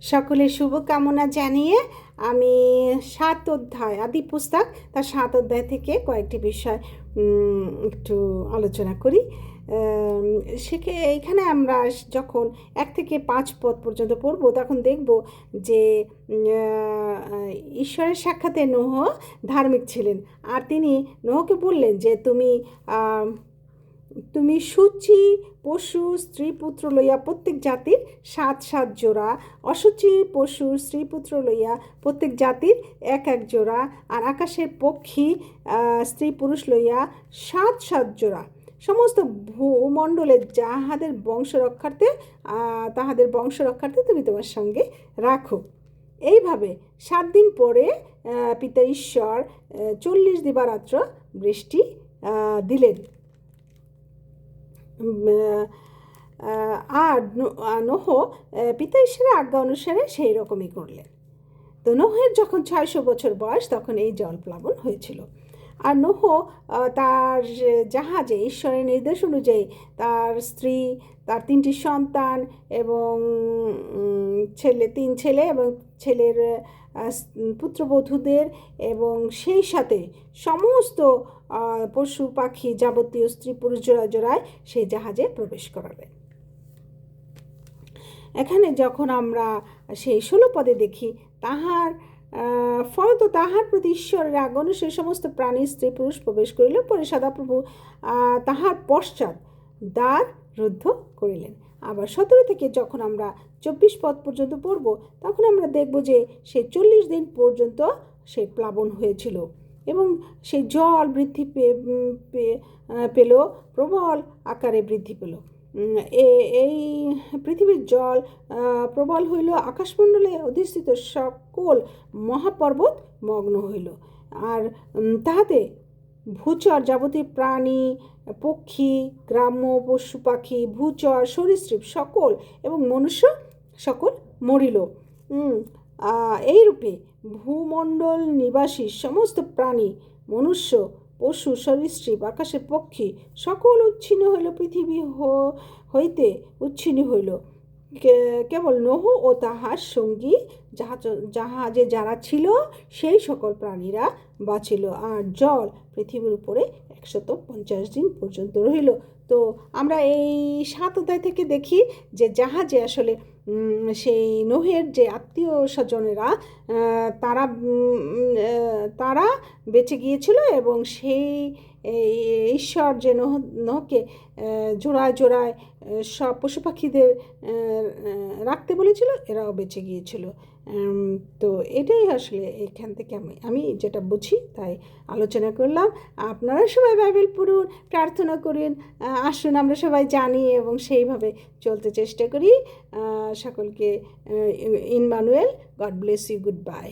সকলের শুভকামনা জানিয়ে আমি 7 অধ্যায় আদি পুস্তক তার 7 অধ্যায় থেকে কয়েকটি বিষয় একটু আলোচনা করি। এইখানে আমরা যখন 1 থেকে 5 পদ পর্যন্ত পড়ব তখন দেখব যে ঈশ্বরের সাক্ষাতে নোহ ধার্মিক ছিলেন, আর তিনি নোহকে বললেন যে তুমি সূচি পশু স্ত্রী পুত্র লইয়া প্রত্যেক জাতির 7 জোড়া, অসুচি পশু স্ত্রী পুত্র লইয়া প্রত্যেক জাতির 1 জোড়া, আর আকাশের পক্ষী স্ত্রী পুরুষ লইয়া 7 জোড়া সমস্ত ভূমণ্ডলের তাহাদের বংশ রক্ষার্থে তুমি তোমার সঙ্গে রাখো। এইভাবে 7 দিন পরে পিতা ঈশ্বর 40 দিবারাত্র বৃষ্টি দিলেন, আর নোহ পিতা ঈশ্বরের আজ্ঞা অনুসারে সেই রকমই করলেন। তো নোহের যখন 600 বছর বয়স তখন এই জলপ্লাবন হয়েছিল। আর নোহ তার জাহাজে ঈশ্বরের নির্দেশ অনুযায়ী তার স্ত্রী, তার 3টি সন্তান এবং 3 ছেলে এবং ছেলের পুত্রবধূদের এবং সেই সাথে সমস্ত পশু পাখি যাবতীয় স্ত্রী পুরুষ জোড়ায় সেই জাহাজে প্রবেশ করালেন। এখানে যখন আমরা সেই 16 পদে দেখি, ফলত তাহার প্রতি ঈশ্বরের আজ্ঞা সেই সমস্ত প্রাণী স্ত্রী পুরুষ প্রবেশ করিল, পরে সদাপ্রভু তাহার পশ্চাৎ দ্বার রুদ্ধ করিলেন। আবার 17 থেকে যখন আমরা 24 পদ পর্যন্ত পড়ব তখন আমরা দেখব যে সেই 40 দিন পর্যন্ত সেই প্লাবন হয়েছিল এবং সেই জল বৃদ্ধি পেল, প্রবল আকারে বৃদ্ধি পেল। এই পৃথিবীর জল প্রবল হইল, আকাশমণ্ডলে অধিষ্ঠিত সকল মহাপর্বত মগ্ন হইল, আর তাহাতে ভূচর যাবতীয় প্রাণী পক্ষী গ্রাম্য পশু পাখি ভূচর সরীসৃপ সকল এবং মনুষ্য সকল মরিল। এইরূপে ভূমণ্ডল নিবাসী সমস্ত প্রাণী মনুষ্য পশু সরীসৃপ আকাশের পক্ষী সকল উচ্ছিন্ন হইল, পৃথিবী হইতে উচ্ছিন্ন হইল। কেবল নোহ ও তাহার সঙ্গী জাহাজে যারা ছিল সেই সকল প্রাণীরা বাঁচিল, আর জল পৃথিবীর উপরে 150 দিন পর্যন্ত রহিল। তো আমরা এই 7 অধ্যায় থেকে দেখি যে জাহাজে আসলে সেই নোহের যে আত্মীয় স্বজনেরা তারা বেঁচে গিয়েছিল এবং সেই ঈশ্বর যে নোহকে জোড়ায় জোড়ায় সব পশু পাখিদের রাখতে বলেছিল, এরাও বেঁচে গিয়েছিল। তো এটাই আসলে এখান থেকে আমি যেটা বুঝি তাই আলোচনা করলাম। আপনারা সবাই বাইবেল পড়ুন, প্রার্থনা করুন, আসুন আমরা সবাই জানি এবং সেইভাবে চলতে চেষ্টা করি। সকলকে Emmanuel, God bless you, good bye.